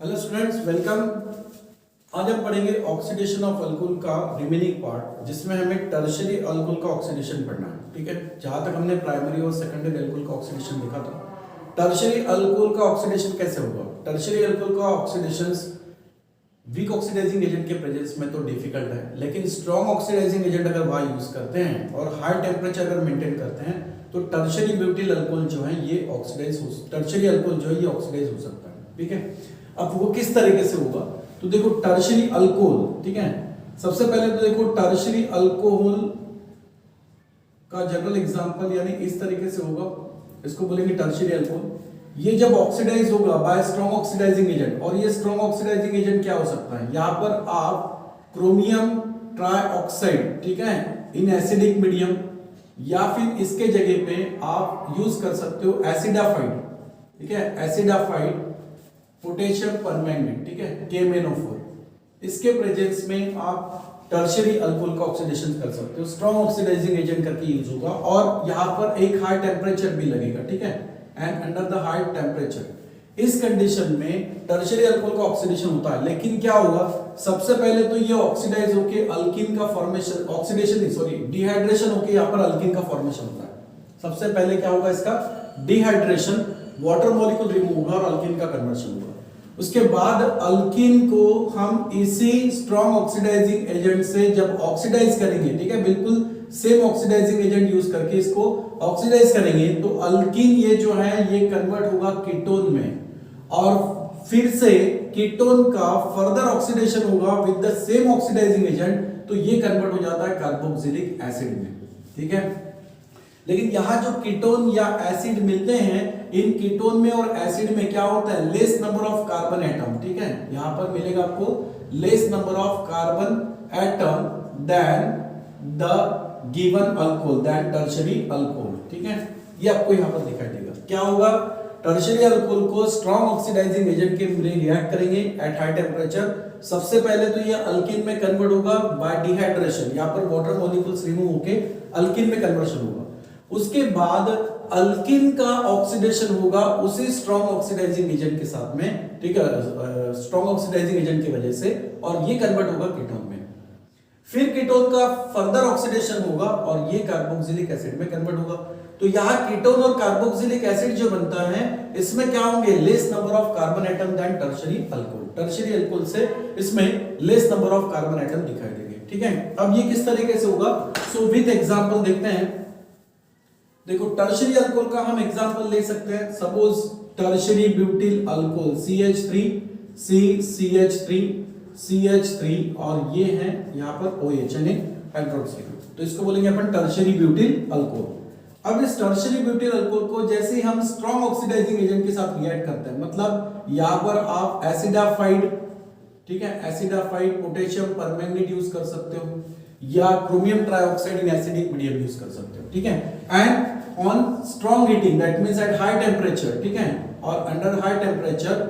Hello students, welcome. आज हम पढ़ेंगे ऑक्सीडेशन ऑफ अल्कोहल का रिमेनिंग पार्ट, जिसमें हमें टर्शियरी अल्कोहल का ऑक्सीडेशन पढ़ना है। ठीक है, जहां तक हमने प्राइमरी और सेकेंडरी अल्कोहल का ऑक्सीडेशन देखा था, टर्शियरी अल्कोहल का ऑक्सीडेशन कैसे होगा। टर्शियरी अल्कोहल का ऑक्सीडेशन वीक ऑक्सीडाइजिंग एजेंट के प्रेजेंस में तो डिफिकल्ट है, लेकिन स्ट्रॉन्ग ऑक्सीडाइजिंग एजेंट अगर वहां यूज करते हैं और हाई टेम्परेचर अगर मेंटेन करते हैं तो टर्शियरी ब्यूटिल अल्कोहल जो है ये ऑक्सीडाइज हो टर्शियरी अल्कोहल जो है ये ऑक्सीडाइज हो सकता है। ठीक है, अब वो किस तरीके से होगा तो देखो, टर्शियरी अल्कोहल, ठीक है, सबसे पहले तो देखो टर्शियरी अल्कोहल का जनरल एग्जांपल यानी इस तरीके से होगा, इसको बोलेंगे टर्शियरी अल्कोहल। ये जब ऑक्सीडाइज होगा बाय स्ट्रॉन्ग ऑक्सीडाइजिंग एजेंट, और ये स्ट्रॉन्ग ऑक्सीडाइजिंग एजेंट क्या हो सकता है, यहां पर आप क्रोमियम ट्राइऑक्साइड, ठीक है, इन एसिडिक मीडियम, या फिर इसके जगह पे आप यूज कर सकते हो एसिडाफाइड, ठीक है, एसिडाफाइड पोटेशियम परमैंगनेट, ठीक है, KMnO4, इसके प्रेजेंस में आप टर्शियरी अल्कोहल का ऑक्सीडेशन कर सकते हो। स्ट्रॉन्ग ऑक्सीडाइजिंग एजेंट करके यूज होगा और यहां पर एक हाई टेम्परेचर भी लगेगा, ठीक है, and under the high temperature इस कंडीशन में टर्शियरी अल्कोहल का ऑक्सीडेशन होता है। लेकिन क्या होगा, सबसे पहले तो ये ऑक्सीडाइज होके अल्कीन का फॉर्मेशन, ऑक्सीडेशन सॉरी डिहाइड्रेशन होके यहां पर अल्कीन का फॉर्मेशन होता है। सबसे पहले क्या होगा, इसका डिहाइड्रेशन, वाटर मॉलिक्यूल रिमूव होगा और अल्कीन का कन्वर्शन होगा। उसके बाद अल्कीन को हम इसी स्ट्रॉन्ग ऑक्सीडाइजिंग एजेंट से जब ऑक्सीडाइज करेंगे, ठीक है, बिल्कुल सेम ऑक्सीडाइजिंग एजेंट यूज करके इसको ऑक्सीडाइज करेंगे तो अल्कीन ये जो है ये कन्वर्ट होगा कीटोन में, और फिर से कीटोन का फर्दर ऑक्सीडेशन होगा with the same oxidising agent, तो ये कन्वर्ट हो जाता है कार्बोक्सिलिक एसिड में। ठीक है, लेकिन यहां जो कीटोन या एसिड मिलते हैं, इन कीटोन में और एसिड में क्या होता है, less number of carbon atom, ठीक है, यहां पर मिलेगा आपको less number of carbon atom than the given alcohol, than tertiary alcohol. ठीक है, ये आपको यहां पर दिखाई देगा। क्या होगा, टर्शियरी अल्कोहल को स्ट्रॉन्ग ऑक्सीडाइजिंग एजेंट के रिएक्ट करेंगे एट हाई टेम्परेचर। सबसे पहले तो ये अल्कीन में कन्वर्ट होगा बाय डिहाइड्रेशन, यहां पर वाटर मॉलिक्यूल्स रिमूव होके अल्कीन में कन्वर्शन होगा। उसके बाद अल्कीन का ऑक्सीडेशन होगा उसी स्ट्रॉन्ग ऑक्सीडाइजिंग एजेंट के साथ में, ठीक है, स्ट्रॉन्ग ऑक्सीडाइजिंग एजेंट की वजह से, और ये कन्वर्ट होगा कीटोन में। फिर कीटोन का फर्दर ऑक्सीडेशन होगा और ये कार्बोक्सिलिक एसिड में कन्वर्ट होगा। तो यहां कीटोन और कार्बोक्सिलिक एसिड जो बनता है, इसमें क्या होंगे, less number of carbon atom than tertiary alcohol. Tertiary alcohol से इसमें less number of carbon atom दिखाई देंगे। ठीक है, अब ये किस तरीके से होगा, सो विद एग्जांपल देखते हैं। देखो, टर्शियरी अल्कोहल का हम एग्जांपल ले सकते हैं। Suppose tertiary butyl alcohol CH3 CH3 CH3 और ये है यहां पर OH यानी हाइड्रोक्सी, तो इसको बोलेंगे अपन टर्शियरी ब्यूटिल अल्कोहल। अब इस टर्शियरी ब्यूटिल अल्कोहल को जैसे ही हम स्ट्रॉन्ग ऑक्सीडाइजिंग एजेंट के साथ रिएक्ट करते हैं, मतलब यहां पर आप एसिडाफाइड, ठीक है, एसिडाफाइड पोटेशियम परमैंगनेट यूज कर सकते हो या chromium trioxide in acidic medium use कर सकते हो। ठीक है, and on strong heating that means at high temperature, ठीक है, और अंडर हाई टेम्परेचर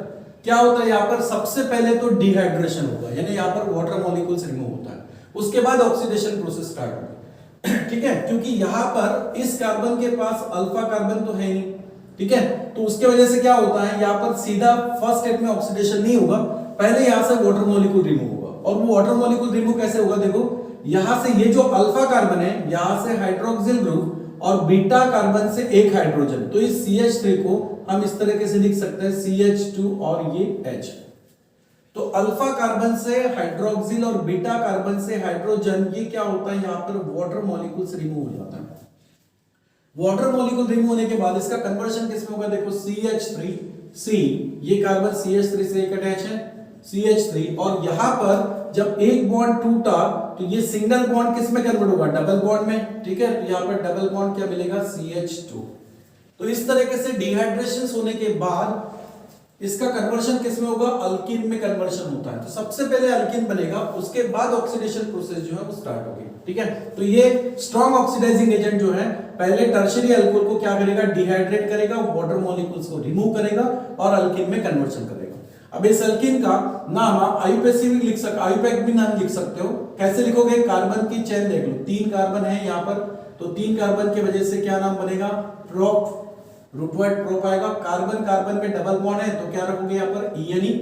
क्या होता है, यहां पर सबसे पहले तो डिहाइड्रेशन होगा, यानी यहां पर वाटर मॉलिक्यूल्स रिमूव होता है। उसके बाद ऑक्सीडेशन प्रोसेस स्टार्ट होगी, ठीक है, क्योंकि यहां पर इस कार्बन के पास अल्फा कार्बन तो है नहीं, ठीक है, तो उसके वजह से क्या होता है, यहां पर सीधा फर्स्ट स्टेप में ऑक्सीडेशन नहीं होगा, पहले यहां से वाटर मॉलिक्यूल रिमूव होगा। और वो वाटर मॉलिक्यूल रिमूव कैसे होगा, देखो यहां से ये जो अल्फा कार्बन है, यहां से हाइड्रोक्सिल ग्रुप और बीटा कार्बन से एक हाइड्रोजन, तो इस CH3 को हम इस तरीके से लिख सकते हैं CH2 और ये H। तो अल्फा कार्बन से हाइड्रोक्सिल और बीटा कार्बन से हाइड्रोजन, ये क्या होता है, यहां पर वाटर मॉलिक्यूल्स रिमूव हो जाता है। वाटर मॉलिक्यूल रिमूव होने के बाद इसका कन्वर्शन किसमें होगा, देखो CH3C, ये कार्बन CH3 से एक अटैच है CH3, और यहां पर जब एक बॉन्ड टूटा तो ये सिंगल बॉन्ड किस में कन्वर्ट होगा, डबल बॉन्ड में। ठीक है, तो यहां पर डबल बॉन्ड क्या मिलेगा, CH2। तो इस तरीके से डिहाइड्रेशन होने के बाद इसका कन्वर्शन किस में होगा, अल्कीन में कन्वर्शन होता है। तो सबसे पहले अल्कीन बनेगा, उसके बाद ऑक्सीडेशन प्रोसेस जो है वो स्टार्ट होगी। ठीक है, तो ये स्ट्रॉन्ग ऑक्सीडाइजिंग एजेंट जो है पहले टर्शियरी अल्कोहल को क्या करेगा, डिहाइड्रेट करेगा, वाटर मॉलिक्यूल्स को रिमूव करेगा और अल्कीन में कन्वर्शन करेगा। अब इस अल्कीन का नाम आप आईयूपीएसी भी लिख सकते, आईयूपैक भी नाम लिख सकते हो। कैसे लिखोगे, कार्बन की चेन देख लो, 3 कार्बन है यहाँ पर, तो 3 कार्बन की वजह से क्या नाम बनेगा, प्रोप, रूट वर्ड प्रोप आएगा। कार्बन कार्बन में डबल बॉन्ड है तो क्या रखोगे यहाँ पर ENE,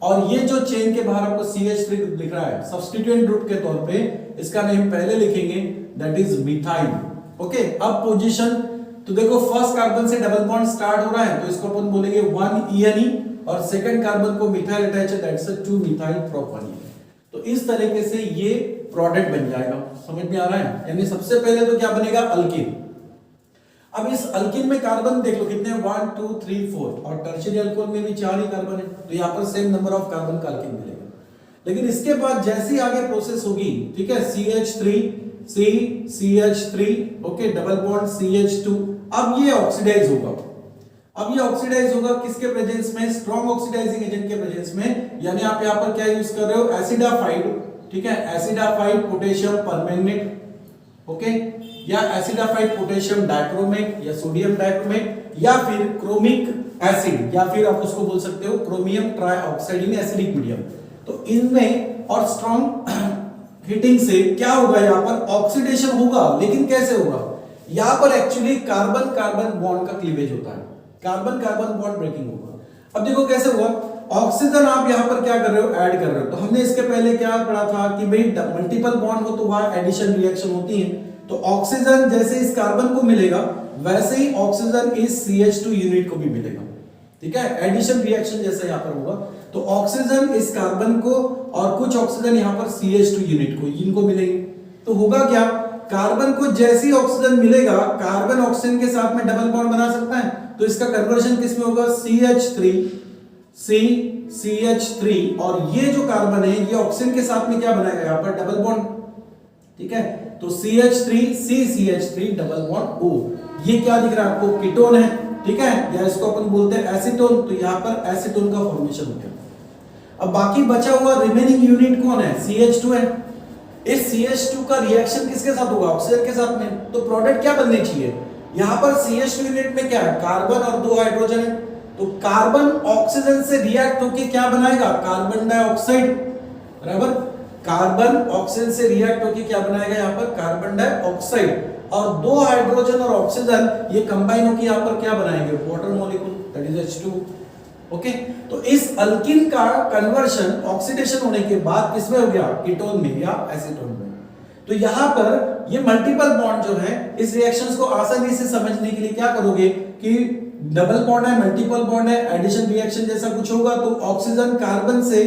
और ये जो चेन के बाहर आपको CH3 लिख रहा है सब्स्टिट्यूएंट ग्रुप के तौर पे, इसका नेम पहले लिखेंगे, दैट इज मिथाइल। ओके, अब पोजीशन तो देखो फर्स्ट कार्बन से डबल बॉन्ड स्टार्ट हो रहा है तो इसको अपन बोलेंगे 1 और सेकंड कार्बन को मिथाइल अटैच है, दैट्स 2 मिथाइल प्रोपानीन। तो इस तरीके से ये प्रोडक्ट बन जाएगा। समझ में आ रहा है? यानी सबसे पहले तो क्या बनेगा, अल्कीन। अब इस अल्कीन में कार्बन देख लो कितने, 1 2 3 4, और टर्शियरी अल्कोहल में भी 4 ही कार्बन है, तो यहाँ पर सेम नंबर ऑफ कार्बन का अल्कीन मिलेगा। लेकिन इसके बाद जैसी आगे प्रोसेस होगी, ठीक है, CH3 CH3, okay, double bond CH2, अब ये ऑक्सीडाइज होगा। अब ये ऑक्सीडाइज होगा किसके प्रेजेंस में, स्ट्रॉन्ग ऑक्सीडाइजिंग एजेंट के प्रेजेंस में, यानी आप यहाँ पर क्या यूज कर रहे हो, एसिडाफाइड, ठीक है, एसिडाफाइड पोटेशियम परमैंगनेट, ओके, या एसिडाफाइड पोटेशियम डाइक्रोमेट या सोडियम डाइक्रोमेट, या फिर क्रोमिक एसिड, या फिर आप उसको बोल सकते हो chromium trioxide in acidic medium. तो इनमें और स्ट्रॉन्ग हीटिंग से क्या होगा, यहाँ पर ऑक्सीडेशन होगा, लेकिन कैसे होगा, यहाँ पर एक्चुअली कार्बन कार्बन बॉन्ड का क्लीवेज होता है, कार्बन कार्बन बॉन्ड ब्रेकिंग होगा। अब देखो कैसे हुआ, ऑक्सीजन आप यहाँ पर क्या कर रहे हो, ऐड कर रहे हो। तो हमने इसके पहले क्या पढ़ा था कि भाई मल्टीपल बॉन्ड हो तो वहां एडिशन रिएक्शन होती है। तो ऑक्सीजन जैसे इस कार्बन को मिलेगा वैसे ही ऑक्सीजन इस CH2 यूनिट को भी मिलेगा, ठीक है, एडिशन रिएक्शन जैसे यहाँ पर होगा। तो ऑक्सीजन इस कार्बन को और कुछ ऑक्सीजन यहाँ पर CH2 यूनिट को, इनको मिलेंगे। तो होगा क्या, कार्बन को जैसी ऑक्सीजन मिलेगा, कार्बन ऑक्सीजन के साथ में डबल बॉन्ड बना सकता है, तो इसका कन्वर्जन किस में होगा, CH3 CH3, और ये जो कार्बन है ये ऑक्सीजन के साथ में क्या बनाएगा, यहाँ पर डबल बॉन्ड, ठीक है। तो CH3 CH3 double bond O, ये क्या दिख रहा है आपको, कीटोन है, ठीक है, या इसको अपन बोलते हैं एसीटोन। तो यहाँ पर एसीटोन का फॉर्मेशन हो गया। अब बाकी बचा हुआ रिमेनिंग यूनिट कौन है, CH2 है। इस CH2 का रिएक्शन किसके साथ होगा, ऑक्सीजन के साथ में। तो प्रोडक्ट क्या बननी चाहिए, यहाँ पर CH2 यूनिट में क्या है, कार्बन और 2 हाइड्रोजन है। तो कार्बन ऑक्सीजन से रिएक्ट होकर क्या बनाएगा, कार्बन डाइऑक्साइड, बराबर। कार्बन ऑक्सीजन से रिएक्ट होकर क्या बनाएगा, यहाँ पर कार्बन डाइऑक्साइड, और 2 हाइड्रोजन और ऑक्सीजन ये कंबाइन होकर यहाँ पर क्या बनाएंगे, water molecule, that is H2। Okay, तो इस अल्कीन का कन्वर्शन ऑक्सीडेशन होने के बाद किसमें हो गया, कीटोन में या एसीटोन में। तो यहां पर ये मल्टीपल बॉन्ड जो है, इस रिएक्शंस को आसानी से समझने के लिए क्या करोगे कि डबल बॉन्ड है, मल्टीपल बॉन्ड है, एडिशन रिएक्शन जैसा कुछ होगा, तो ऑक्सीजन कार्बन से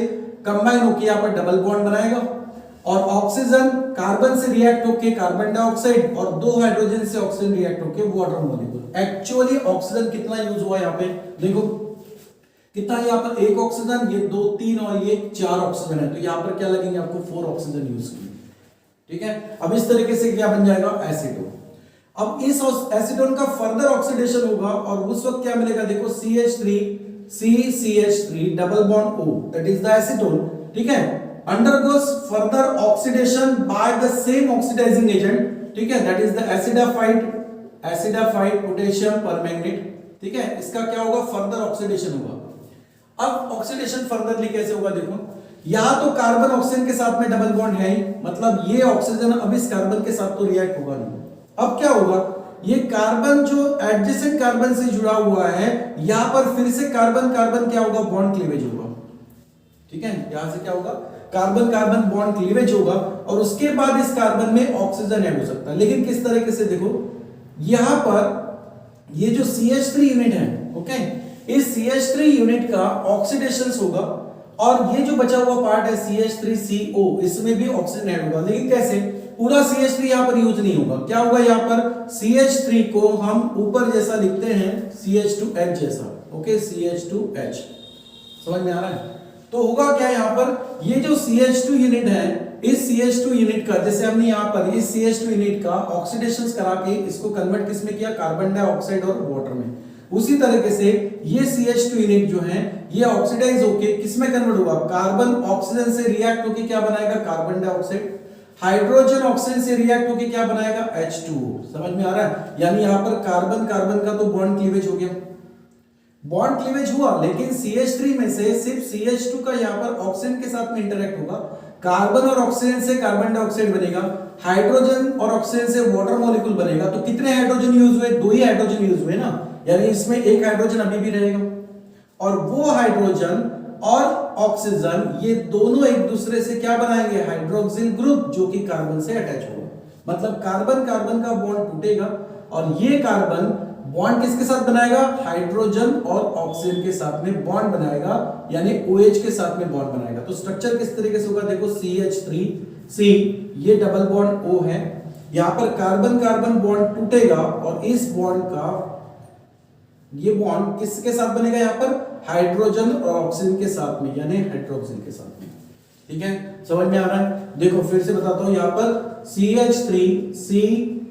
कंबाइन होकर यहां पर डबल बॉन्ड बनाएगा, और ऑक्सीजन कार्बन से रिएक्ट होकर कार्बन डाइऑक्साइड, और 2 हाइड्रोजन से ऑक्सीजन रिएक्ट होकर वाटर मॉलिक्यूल। एक्चुअली ऑक्सीजन कितना यूज हुआ यहाँ पे, देखो कितना, यहाँ पर 1 ऑक्सीजन, ये 2 3 और ये 4 ऑक्सीजन है, तो यहाँ पर क्या लगेंगे आपको, 4 ऑक्सीजन यूज किए, ठीक है। अब इस तरीके से क्या बन जाएगा, एसीटोन। अब इस एसीटोन का फर्दर ऑक्सीडेशन होगा और उस वक्त क्या मिलेगा, देखो CH3 CH3 double bond O, that is the acetone, ठीक है, undergoes further oxidation by the same oxidising agent, ठीक है, that is the acidified potassium permanganate, ठीक है। इसका क्या होगा, फर्दर ऑक्सीडेशन होगा। अब ऑक्सीडेशन फर्दरली कैसे होगा, देखो यहां तो कार्बन ऑक्सीजन के साथ में डबल बॉन्ड है ही, मतलब ये ऑक्सीजन अब इस कार्बन के साथ तो रिएक्ट होगा नहीं। अब क्या होगा, ये कार्बन जो एडजेसेंट कार्बन से जुड़ा हुआ है, यहां पर फिर से कार्बन कार्बन क्या होगा, बॉन्ड क्लीवेज होगा, ठीक है। यहां से क्या होगा, कार्बन कार्बन बॉन्ड क्लीवेज होगा, और उसके बाद इस कार्बन में ऑक्सीजन ऐड हो सकता है। लेकिन किस तरीके से, देखो यहां पर ये जो CH3 यूनिट है, ओके, इस CH3 यूनिट का ऑक्सीडेशन होगा, और ये जो बचा हुआ पार्ट है CH3CO, इसमें भी ऑक्सीजन ऐड होगा। लेकिन कैसे, पूरा CH3 यहां पर यूज नहीं होगा। क्या होगा, यहां पर CH3 को हम ऊपर जैसा लिखते हैं CH2H जैसा, ओके, CH2H, समझ में आ रहा है। तो होगा क्या, यहां पर ये जो CH2 यूनिट है, इस CH2 यूनिट का, जैसे हमने यहां पर इस CH2 यूनिट का ऑक्सीडेशन करा के इसको कन्वर्ट किसमें किया, कार्बन डाइऑक्साइड और वाटर में, उसी तरीके से ये CH2 यूनिट जो है ये ऑक्सीडाइज होके किसमें कन्वर्ट होगा, कार्बन ऑक्सीजन से रिएक्ट होके क्या बनाएगा, कार्बन डाइऑक्साइड, हाइड्रोजन ऑक्सीजन से रिएक्ट होके क्या बनाएगा, H2O। समझ में आ रहा है, यानी यहां पर कार्बन कार्बन का तो बॉन्ड क्लीवेज हो गया, बॉन्ड क्लीवेज हुआ, लेकिन CH3 में से सिर्फ CH2 का यहां पर ऑक्सीजन के साथ में इंटरेक्ट होगा, कार्बन और ऑक्सीजन से कार्बन डाइऑक्साइड बनेगा, हाइड्रोजन और ऑक्सीजन से वाटर मॉलिक्यूल बनेगा। तो कितने हाइड्रोजन यूज हुए, 2 ही हाइड्रोजन यूज हुए ना, यानी इसमें 1 हाइड्रोजन अभी भी रहेगा, और वो हाइड्रोजन और ऑक्सीजन, ये दोनों एक दूसरे से क्या बनाएंगे, हाइड्रोक्सिल ग्रुप, जो कि कार्बन से अटैच होगा। मतलब कार्बन कार्बन का बॉन्ड टूटेगा और ये कार्बन बॉन्ड किसके साथ बनाएगा, हाइड्रोजन और ऑक्सीजन के साथ में बॉन्ड बनाएगा, यानी OH के साथ में बॉन्ड बनाएगा। तो स्ट्रक्चर किस तरीके से होगा, देखो CH3C, ये डबल बॉन्ड O है, यहां पर कार्बन कार्बन बॉन्ड टूटेगा और इस बॉन्ड का, ये बॉन्ड किसके साथ बनेगा, यहां पर हाइड्रोजन और ऑक्सीजन के साथ में, यानी हाइड्रोक्सिल के साथ में। ठीक है, समझ में आ रहा है। देखो फिर से बताता हूं, यहां पर CH3C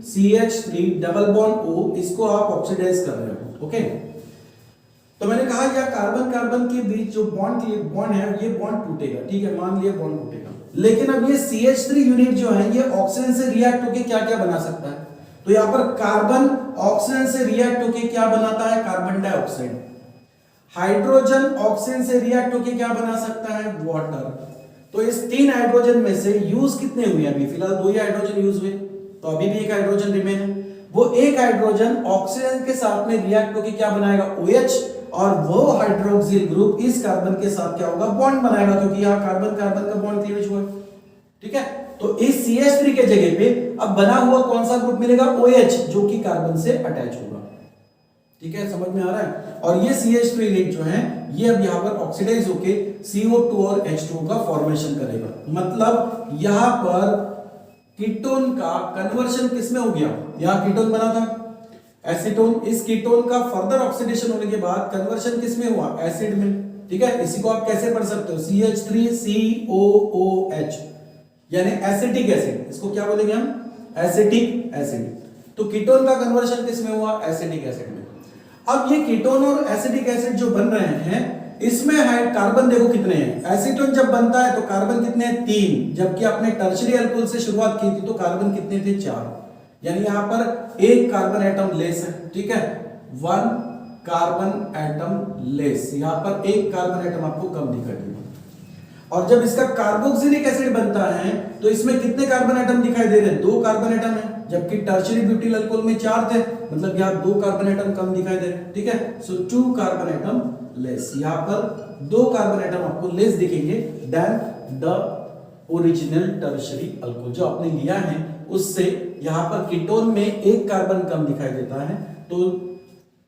CH3 double bond O, इसको आप ऑक्सीडाइज कर रहे हो। ओके, तो मैंने कहा यह कार्बन कार्बन के बीच जो बॉन्ड है, ये बॉन्ड टूटेगा। ठीक है, मान लिया बॉन्ड टूटेगा, लेकिन अब ये CH3 यूनिट जो है, ये ऑक्सीजन से रिएक्ट होकर क्या क्या बना सकता है। तो यहां पर कार्बन ऑक्सीजन से रिएक्ट होकर क्या बनाता है, कार्बन डाइऑक्साइड। हाइड्रोजन ऑक्सीजन से रिएक्ट होकर क्या बना सकता है, वाटर। तो इस 3 हाइड्रोजन में से यूज कितने हुए, अभी फिलहाल 2 ही हाइड्रोजन यूज हुए, तो अभी भी एक हाइड्रोजन रिमेन है। वो एक हाइड्रोजन ऑक्सीजन के साथ में रिएक्ट होकर क्या बनाएगा, OH, और वो हाइड्रोक्सिल ग्रुप इस कार्बन के साथ क्या होगा, बॉन्ड बनाएगा, क्योंकि यहां कार्बन कार्बन का बॉन्ड क्लीवेज हुआ है। ठीक है, तो इस CH3 के जगह पे अब बना हुआ कौन सा ग्रुप मिलेगा, OH, जो कि कार्बन से अटैच होगा। ठीक है, समझ में आ रहा है। और ये CH3 यूनिट जो है, ये अब यहां पर ऑक्सीडाइज होके CO2 और H2O का फॉर्मेशन करेगा। मतलब यहां पर कीटोन का कन्वर्शन किसमें हो गया, यहां कीटोन बना था एसीटोन, इस कीटोन का फर्दर ऑक्सीडेशन होने के बाद कन्वर्शन किसमें हुआ, एसिड में। ठीक है, इसी को आप कैसे पढ़ सकते हो, CH3COOH, यानी एसिटिक एसिड, इसको क्या बोलेंगे हम, एसिटिक एसिड। तो कीटोन का कन्वर्शन किसमें हुआ, एसिटिक एसिड में। अब ये कीटोन और एसिटिक एसिड जो बन रहे हैं, इसमें कार्बन देखो कितने हैं, एसीटोन जब बनता है तो कार्बन कितने हैं, 3, जबकि आपने टर्शियरी अल्कोहल से शुरुआत की थी तो कार्बन कितने थे, 4, यानी यहां पर एक कार्बन एटम लेस है। ठीक है, 1 कार्बन एटम लेस, यहां पर एक कार्बन एटम आपको कम दिखाई देगा। और जब इसका कार्बोक्सिलिक एसिड बनता है तो इसमें कितने कार्बन एटम दिखाई दे रहे हैं, 2 कार्बन एटम है, जबकि टर्शियरी ब्यूटिल अल्कोहल में 4 थे, मतलब यहां 2 कार्बन एटम कम दिखाई दे रहे हैं। ठीक है, सो 2 कार्बन एटम लेस, यहां पर 2 कार्बन एटम आपको लेस दिखेंगे than the original tertiary alcohol जो आपने लिया है उससे। यहां पर कीटोन में 1 कार्बन कम दिखाई देता है, तो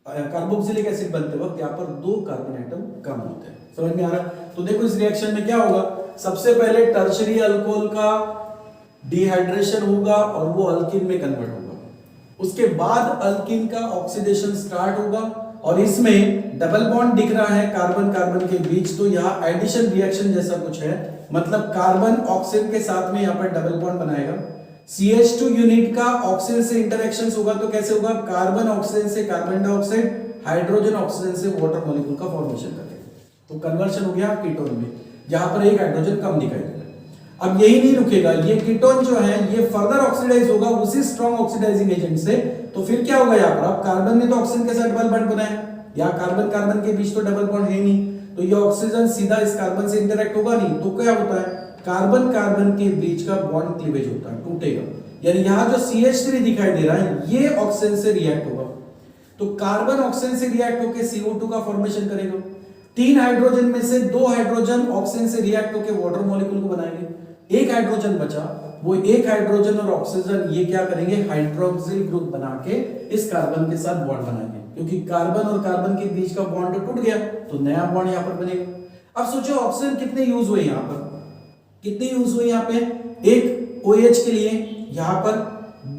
कार्बोक्सिलिक एसिड बनते वक्त यहां पर 2 कार्बन एटम कम होते हैं। समझ में आ रहा है। तो देखो इस रिएक्शन में क्या होगा, सबसे पहले टर्शियरी अल्कोहल का डिहाइड्रेशन होगा और वो अल्कीन में कन्वर्ट होगा, उसके बाद अल्कीन का ऑक्सीडेशन स्टार्ट होगा और इसमें डबल बॉन्ड दिख रहा है कार्बन कार्बन के बीच, तो यहाँ एडिशन रिएक्शन जैसा कुछ है, मतलब कार्बन ऑक्सीजन के साथ में यहाँ पर डबल बॉन्ड बनाएगा। CH2 यूनिट का ऑक्सीजन से इंटरेक्शंस होगा तो कैसे होगा, कार्बन ऑक्सीजन से कार्बन डाइऑक्साइड, हाइड्रोजन ऑक्सीजन से वाटर मॉलिक्यूल का फॉर्मेशन करेगा, तो कन्वर्शन हो गया कीटोन में, जहां पर एक हाइड्रोजन कम दिखाई दे रहा है। अब यही नहीं रुकेगा, ये कीटोन जो है ये फर्दर ऑक्सीडाइज होगा उसी स्ट्रॉन्ग ऑक्सीडाइजिंग एजेंट से, तो फिर क्या होगा, यहाँ पर अब कार्बन ने तो ऑक्सीजन के साथ डबल बॉन्ड बनाया, यहाँ कार्बन कार्बन के बीच तो डबल बॉन्ड है नहीं, तो ये ऑक्सीजन सीधा इस कार्बन से इंटरेक्ट होगा नहीं, तो क्या होता है, कार्बन कार्बन के बीच का बॉन्ड क्लीवेज होता है, टूटेगा, यानी यहाँ जो CH3 दिखाई दे रहा है ये ऑक्सीजन से रिएक्ट होगा, तो कार्बन ऑक्सीजन से रिएक्ट होकर CO2 का फॉर्मेशन करेगा। 3 हाइड्रोजन में से 2 हाइड्रोजन ऑक्सीजन से रिएक्ट होकर वाटर मॉलिक्यूल को बनाएंगे, एक हाइड्रोजन बचा, वो एक हाइड्रोजन और ऑक्सीजन ये क्या करेंगे, हाइड्रोक्सिल ग्रुप बना के इस कार्बन के साथ बॉन्ड बनाएंगे, क्योंकि कार्बन और कार्बन के बीच का बॉन्ड तो टूट गया, तो नया बॉन्ड यहाँ पर बनेगा। अब सोचो ऑक्सीजन कितने यूज हुए, यहाँ पर कितने यूज हुए, यहाँ पे एक OH के लिए, यहाँ पर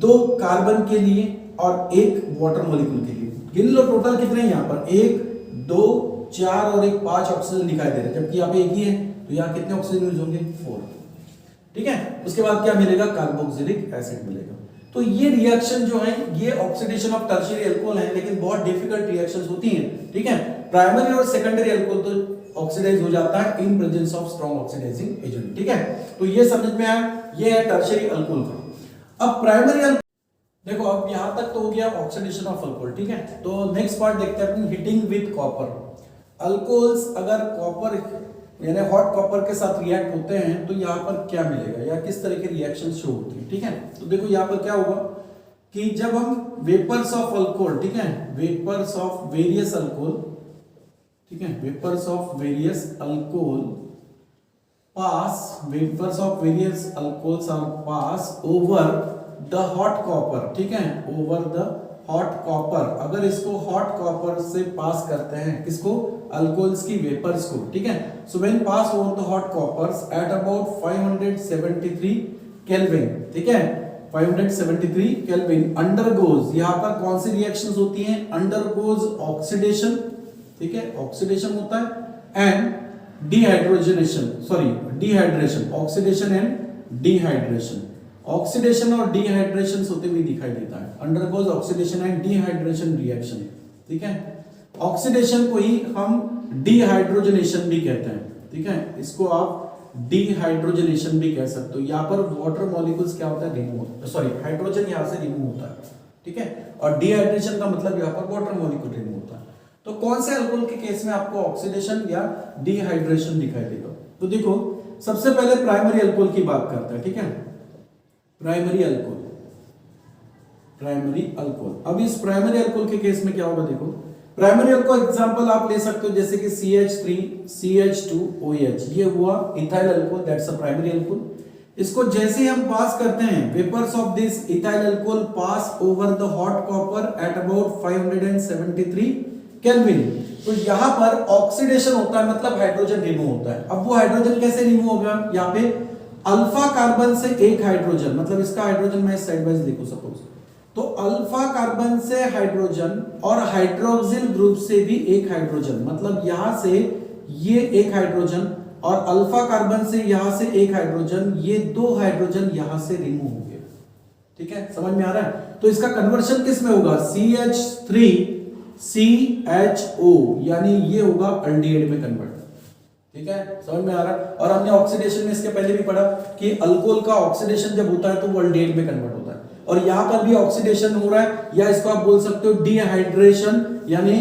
2 कार्बन के लिए और एक वाटर मॉलिक्यूल के लिए, गिन लो टोटल कितने हैं यहाँ पर, 1 2 4 और 1 5 ऑक्सीजन दिखाई दे रहे हैं, जबकि यहाँ पे एक ही है, तो यहाँ कितने ऑक्सीजन यूज होंगे, 4। ठीक है, उसके बाद क्या मिलेगा, कार्बोक्सिलिक एसिड मिलेगा। तो ये रिएक्शन जो है ये ऑक्सीडेशन ऑफ टर्शियरी अल्कोहल है, लेकिन बहुत डिफिकल्ट रिएक्शंस होती हैं। ठीक है, प्राइमरी और सेकेंडरी अल्कोहल तो ऑक्सीडाइज हो जाता है in presence of strong oxidising agent. ठीक है, तो ये समझ में आया, ये है टर्शियरी अल्कोहल का। अब प्राइमरी देखो, अब यहां तक तो हो गया ऑक्सीडेशन ऑफ अल्कोहल। ठीक है, तो नेक्स्ट पार्ट देखते हैं अपन, हीटिंग विद कॉपर। अल्कोहल्स अगर कॉपर यानी हॉट कॉपर के साथ रिएक्ट होते हैं तो यहाँ पर क्या मिलेगा या किस तरह के रिएक्शन शो होती है। ठीक है, तो देखो यहाँ पर क्या होगा कि जब हम वेपर्स ऑफ अल्कोहल, ठीक है, वेपर्स ऑफ वेरियस अल्कोहल, ठीक है, vapours of various alcohol are pass over the hot copper, ठीक है, ओवर द हॉट कॉपर। अगर इसको हॉट कॉपर से पास करते हैं, किसको, अल्कोहल्स की वेपर्स को, ठीक है, so when pass over the hot coppers at about 573 kelvin, ठीक है, 573 केल्विन अंडरगोज, यहां पर कौन सी रिएक्शंस होती हैं, अंडरगोज ऑक्सीडेशन, ठीक है, ऑक्सीडेशन होता है, and dehydration, oxidation and dehydration, oxidation और डिहाइड्रेशन होते हुए दिखाई देता है, undergoes oxidation and dehydration reaction, ठीक है। ऑक्सीडेशन को ही हम डिहाइड्रोजनेशन भी कहते हैं, ठीक है, इसको आप डिहाइड्रोजनेशन भी कह सकते हो। यहाँ पर वाटर मॉलिक्यूल्स क्या होता है, रिमूव, सॉरी, हाइड्रोजन यहाँ से रिमूव होता है, ठीक है, और डिहाइड्रेशन का मतलब यहाँ पर वाटर मॉलिक्यूल रिमूव होता है। तो कौन से अल्कोहल के केस में आपको ऑक्सीडेशन या डिहाइड्रेशन दिखाई देगा? तो देखो, सबसे पहले प्राइमरी अल्कोहल की बात करते हैं, ठीक है, प्राइमरी अल्कोहल। अब इस प्राइमरी अल्कोहल के केस में क्या होगा, देखो, प्राइमरी अल्कोहल एग्जांपल आप ले सकते हो, जैसे कि CH3 CH2OH, ये हुआ ethyl alcohol, that's a primary alcohol. इसको जैसे ही हम पास करते हैं, vapours of this ethyl alcohol pass over the hot copper at about 573 kelvin, तो यहां पर ऑक्सीडेशन होता है, मतलब हाइड्रोजन रिमूव होता है। अब वो हाइड्रोजन कैसे रिमूव होगा, यहाँ पे अल्फा कार्बन से एक हाइड्रोजन, मतलब इसका हाइड्रोजन मैं साइड वाइज लिखूं सपोज, तो अल्फा कार्बन से हाइड्रोजन और हाइड्रोक्सिल ग्रुप से भी एक हाइड्रोजन, मतलब यहां से ये एक हाइड्रोजन और अल्फा कार्बन से यहां से एक हाइड्रोजन, ये दो हाइड्रोजन यहां से रिमूव हो गए, ठीक है, समझ में आ रहा है। तो इसका कन्वर्शन किस में होगा, CH3 CHO, यानी ये होगा अल्डिहाइड में कन्वर्ट, ठीक है, समझ में आ रहा है। और हमने ऑक्सीडेशन में इसके पहले भी पढ़ा कि अल्कोहल का ऑक्सीडेशन जब होता है तो वो अल्डिहाइड में कन्वर्ट होता है, और यहां पर भी ऑक्सीडेशन हो रहा है, या इसको आप बोल सकते हो डिहाइड्रेशन, यानी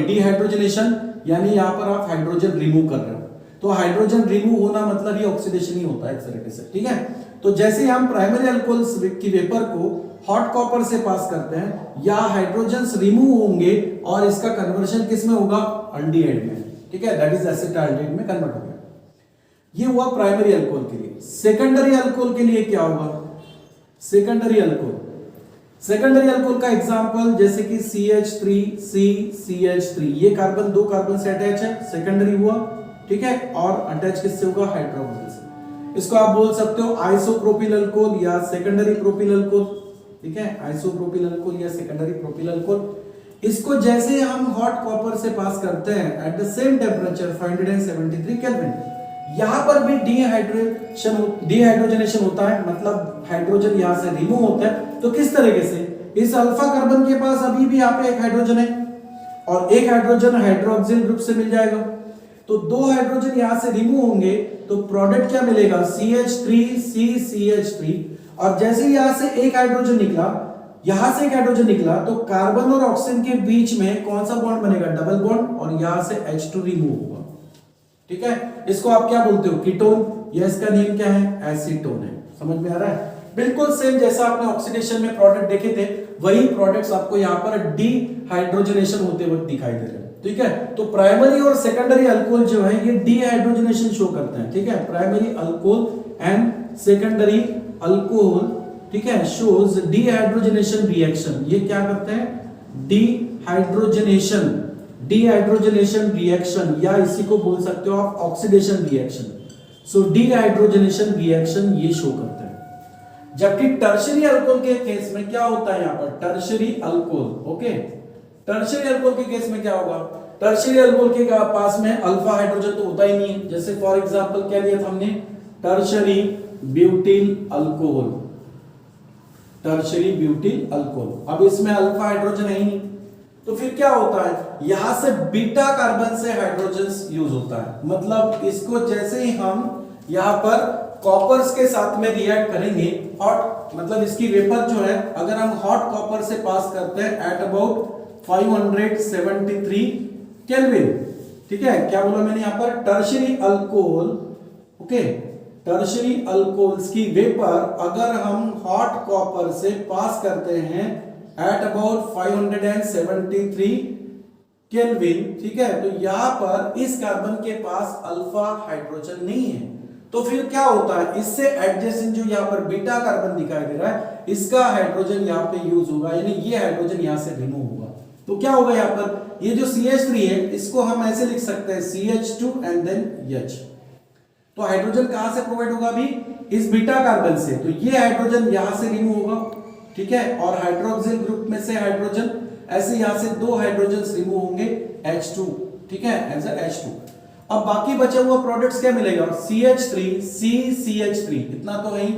डिहाइड्रोजनेशन, यानी यहां पर आप हाइड्रोजन रिमूव कर रहे हो। तो हाइड्रोजन रिमूव होना मतलब ही ऑक्सीडेशन ही होता है एक तरीके से, ठीक है। तो जैसे हम प्राइमरी अल्कोहल्स की वेपर को हॉट कॉपर से पास करते हैं, या हाइड्रोजन्स रिमूव होंगे और इसका कन्वर्शन किस में होगा, अल्डिहाइड में, ठीक है, दैट इज एसिटाल्डिहाइड में कन्वर्ट हो गया। ये हुआ प्राइमरी अल्कोहल के लिए। सेकेंडरी अल्कोहल के लिए क्या होगा, सेकेंडरी अल्कोहल का एग्जांपल जैसे कि CH3 CH3, ये कार्बन दो कार्बन से अटैच है, सेकेंडरी हुआ, ठीक है, और अटैच किससे होगा, हाइड्रोक्सिल से। इसको आप बोल सकते हो आइसोप्रोपिल अल्कोहल या सेकेंडरी प्रोपिल अल्कोहल, ठीक है, आइसोप्रोपिल अल्कोहल या सेकेंडरी प्रोपिल अल्कोहल। इसको जैसे हम हॉट कॉपर से पास करते हैं at the same temperature 573 kelvin, यहां पर भी डिहाइड्रोजनेशन होता है, मतलब हाइड्रोजन यहां से रिमूव होता है। तो किस तरीके से, इस अल्फा कार्बन के पास अभी भी यहां पे एक हाइड्रोजन है और एक हाइड्रोजन हाइड्रोक्सिल ग्रुप से मिल जाएगा, तो दो हाइड्रोजन यहां से रिमूव होंगे, तो प्रोडक्ट क्या मिलेगा, CH3 CH3, और जैसे ही यहां से एक हाइड्रोजन निकला, यहां से एक हाइड्रोजन निकला, तो कार्बन और ऑक्सीजन के बीच में कौन सा बॉन्ड बनेगा, डबल बॉन्ड, और यहां से H2 रिमूव होगा, ठीक है। इसको आप क्या बोलते हो, कीटोन, या इसका नेम क्या है, एसीटोन है। समझ में आ रहा है, बिल्कुल सेम जैसा आपने ऑक्सीडेशन में प्रोडक्ट देखे थे, वही प्रोडक्ट्स आपको यहाँ पर डिहाइड्रोजनेशन होते वक्त दिखाई दे रहे हैं, ठीक है। तो प्राइमरी और सेकेंडरी अल्कोहल जो है ये डिहाइड्रोजनेशन शो करते हैं, ठीक है, primary alcohol and secondary alcohol, ठीक है, शोज डिहाइड्रोजनेशन रिएक्शन। ये क्या करते हैं, डिहाइड्रोजनेशन रिएक्शन, या इसी को बोल सकते हो आप ऑक्सीडेशन रिएक्शन। सो डिहाइड्रोजनेशन रिएक्शन ये शो करते हैं। जबकि टर्शियरी अल्कोहल के केस में क्या होता है, यहां पर tertiary alcohol, okay, tertiary alcohol के केस में क्या होगा, टर्शियरी अल्कोहल के पास में अल्फा हाइड्रोजन तो होता ही नहीं है। जैसे फॉर एग्जांपल क्या लिया था हमने, tertiary butyl alcohol, tertiary butyl alcohol. अब इसमें अल्फा हाइड्रोजन है ही नहीं, तो फिर क्या होता है, यहां से बीटा कार्बन से हाइड्रोजन यूज होता है, मतलब इसको जैसे ही हम यहां पर कॉपर्स के साथ में रिएक्ट करेंगे, हॉट मतलब इसकी वेपर जो है, अगर हम हॉट कॉपर से पास करते हैं एट अबाउट 573 केल्विन, ठीक है, क्या बोला मैंने यहां पर, tertiary alcohol, okay, tertiary alcohols की वेपर अगर हम हॉट कॉपर से पास करते हैं एट अबाउट 573 केल्विन, ठीक है। तो यहाँ पर इस कार्बन के पास अल्फा हाइड्रोजन नहीं है, तो फिर क्या होता है, इससे एडजेसेंट जो यहाँ पर बीटा कार्बन दिखाई दे रहा है, इसका हाइड्रोजन यहाँ पे यूज होगा, यानी ये हाइड्रोजन यहाँ से रिमूव होगा। तो क्या होगा यहाँ पर, ये जो CH3 है इसको हम ऐसे लिख सकते हैं CH2 एंड देन H। तो हाइड्रोजन कहां से प्रोवाइड होगा अभी, इस बीटा कार्बन से, तो ये हाइड्रोजन यहां से रिमूव होगा, ठीक है। और हाइड्रोक्सिल ग्रुप में से हाइड्रोजन, ऐसे यहां से 2 हाइड्रोजन रिमूव होंगे H2, ठीक है, एज H2। अब बाकी बचा हुआ प्रोडक्ट्स क्या मिलेगा, CH3 CCH3, इतना तो है ही,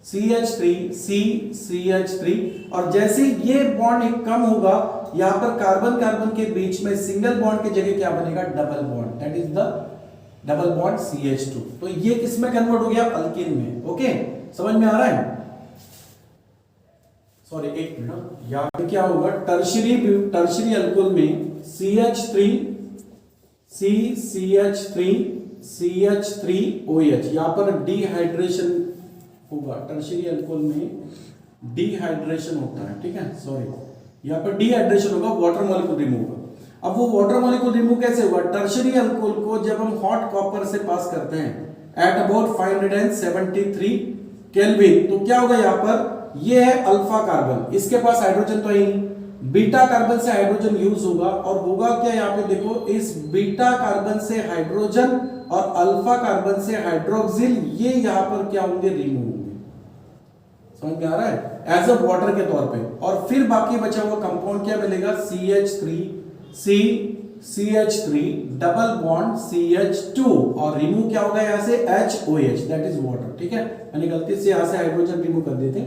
CH3 CCH3। और जैसे ये बॉन्ड एक कम होगा, यहां पर कार्बन कार्बन के बीच में सिंगल बॉन्ड की जगह क्या बनेगा, double bond, that is the double bond CH2। तो ये किस में कन्वर्ट हो गया, अल्कीन में। ओके, समझ में आ रहा है। सॉरी एक मिनट, यहां पे क्या होगा, टर्शियरी अल्कोहल में CH3 CCH3 CH3OH, यहां पर डिहाइड्रेशन होगा, टर्शियरी अल्कोहल में डिहाइड्रेशन होता है, ठीक है। सॉरी, यहां पर डिहाइड्रेशन होगा, वाटर मॉलिक्यूल रिमूव होगा। अब वो वाटर मॉलिक्यूल रिमूव कैसे होगा, टर्शियरी अल्कोहल को जब हम हॉट कॉपर से पास करते हैं एट अबाउट 573 केल्विन, तो क्या होगा, यहाँ पर ये है अल्फा कार्बन, इसके पास हाइड्रोजन तो है नहीं, बीटा कार्बन से हाइड्रोजन यूज होगा, और होगा क्या, यहाँ पे देखो, इस बीटा कार्बन से हाइड्रोजन और अल्फा कार्बन से हाइड्रोक्सिल, ये यहाँ पर क्या होंगे, रिमूव होंगे। समझ में आ रहा है, एज अ वाटर के तौर पे। और फिर बाकी बचा हुआ कंपाउंड क्या मिलेगा, CH3 डबल बॉन्ड CH2, और रिमूव क्या होगा यहाँ से, HOH, दैट इज वाटर, ठीक है। मैंने गलती से यहाँ से हाइड्रोजन रिमूव कर देते।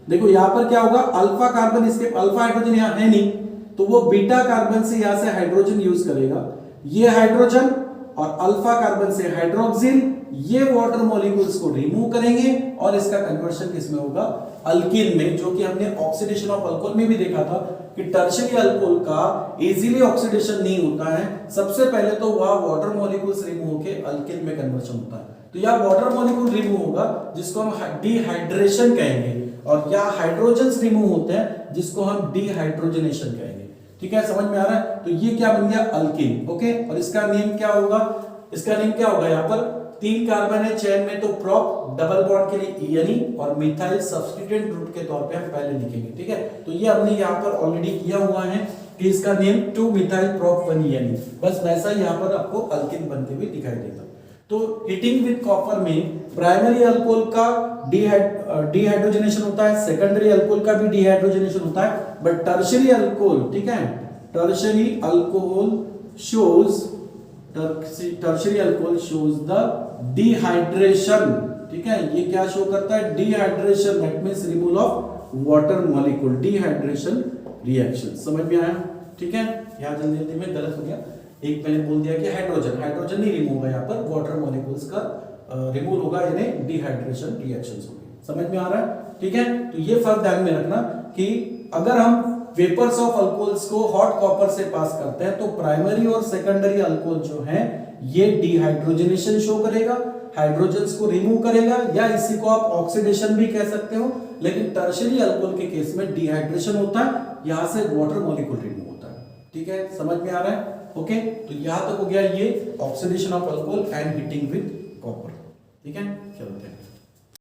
देखो यहाँ पर क्या होगा, अल्फा कार्बन, इसके अल्फा हाइड्रोजन यहाँ है नहीं, तो वो बीटा कार्बन से यहाँ से हाइड्रोजन यूज करेगा, ये हाइड्रोजन और अल्फा कार्बन से हाइड्रोक्सिल, ये वाटर मॉलिक्यूल्स को रिमूव करेंगे, और इसका कन्वर्शन किसमें होगा, अल्कीन में, जो कि हमने ऑक्सीडेशन ऑफ अल्कोहल में भी देखा था कि टर्शियरी अल्कोहल का इजीली ऑक्सीडेशन नहीं होता है, सबसे पहले तो वह वाटर मॉलिक्यूल्स रिमूव होकर अल्कीन में कन्वर्शन होता है। तो यह वाटर मॉलिक्यूल रिमूव होगा, जिसको हम डिहाइड्रेशन कहेंगे, और या हाइड्रोजन्स रिमूव होते हैं, जिसको हम डिहाइड्रोजनेशन कहेंगे, ठीक है। समझ में आ रहा है। तो ये क्या बन गया, अल्कीन। ओके, और इसका नेम क्या होगा, इसका नेम क्या होगा, यहाँ पर 3 कार्बन है चेन में, तो प्रोप, डबल बॉन्ड के लिए ENE, और मिथाइल सब्स्टिट्यूएंट ग्रुप के तौर पे हम पहले लिखेंगे, ठीक है। तो ये हमने यहाँ पर ऑलरेडी किया हुआ है कि इसका नेम 2 मिथाइल प्रोप 1 ENE, बस वैसा ही यहाँ पर आपको अल्कीन बनते हुए दिखाई देगा। तो हीटिंग विद कॉपर में प्राइमरी अल्कोहल का डिहाइड्रोजनेशन होता है, सेकेंडरी अल्कोहल का भी डिहाइड्रोजनेशन होता है, बट टर्शियरी अल्कोहल, ठीक है, tertiary alcohol shows the dehydration, ठीक है। ये क्या शो करता है, dehydration, that means removal of water molecule, dehydration reaction. समझ में आया, ठीक है। यहां जल्दी जल्दी में गलत हो गया, एक मैंने बोल दिया कि हाइड्रोजन नहीं रिमूव होगा, यहाँ पर वाटर मॉलिक्यूल्स का रिमूव होगा, यानी डिहाइड्रेशन रिएक्शंस होंगे। समझ में आ रहा है, ठीक है। तो ये फर्क ध्यान में रखना कि अगर हम वेपर्स ऑफ अल्कोहल्स को हॉट कॉपर से पास करते हैं, तो प्राइमरी और सेकेंडरी अल्कोहल जो है, ये डिहाइड्रोजनेशन शो करेगा, हाइड्रोजन्स को रिमूव करेगा, या इसी को आप ऑक्सीडेशन भी कह सकते हो। लेकिन टर्शियरी अल्कोहल के केस में डिहाइड्रेशन होता है, यहां से वाटर मॉलिक्यूल रिमूव होता है, ठीक है। समझ में आ रहा है, ओके। तो यहां तक हो गया ये oxidation of alcohol and heating with copper, ठीक है। चलो,